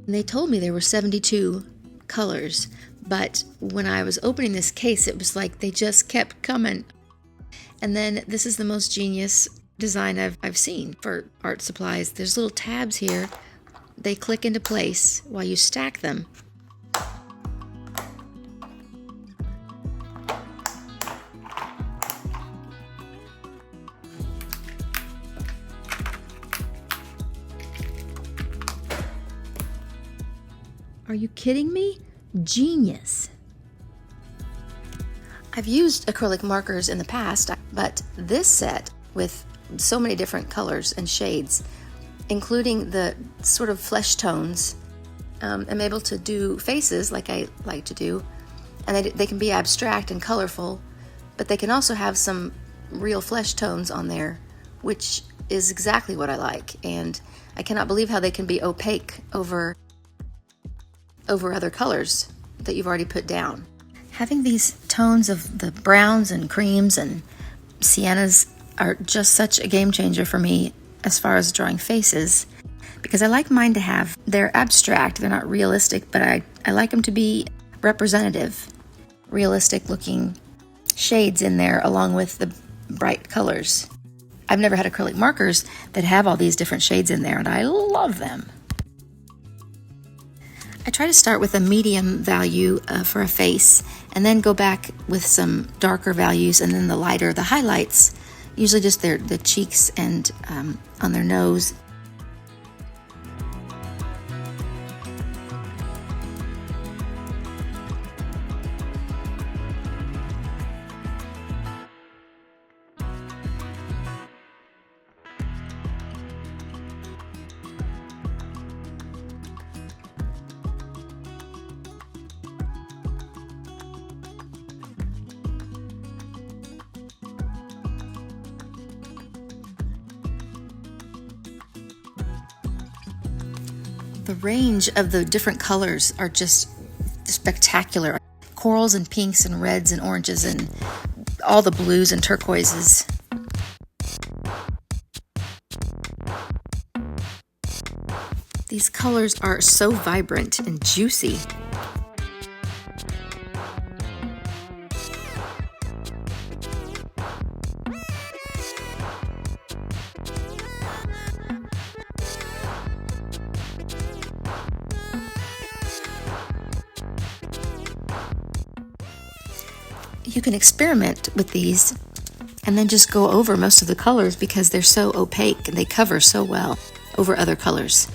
And they told me there were 72 colors, but when I was opening this case, it was like they just kept coming. And then this is the most genius design I've seen for art supplies. There's little tabs here. They click into place while you stack them. Are you kidding me? Genius. I've used acrylic markers in the past, but this set with so many different colors and shades, including the sort of flesh tones, I'm able to do faces like I like to do, and they can be abstract and colorful, but they can also have some real flesh tones on there, which is exactly what I like, and I cannot believe how they can be opaque over other colors that you've already put down. Having these tones of the browns and creams and siennas are just such a game changer for me as far as drawing faces, because I like mine to have, they're abstract, they're not realistic, but I like them to be representative, realistic looking shades in there along with the bright colors. I've never had acrylic markers that have all these different shades in there, and I love them. I try to start with a medium value for a face and then go back with some darker values and then the lighter, the highlights, usually just the cheeks and on their nose. The range of the different colors are just spectacular. Corals and pinks and reds and oranges and all the blues and turquoises. These colors are so vibrant and juicy. You can experiment with these and then just go over most of the colors because they're so opaque and they cover so well over other colors.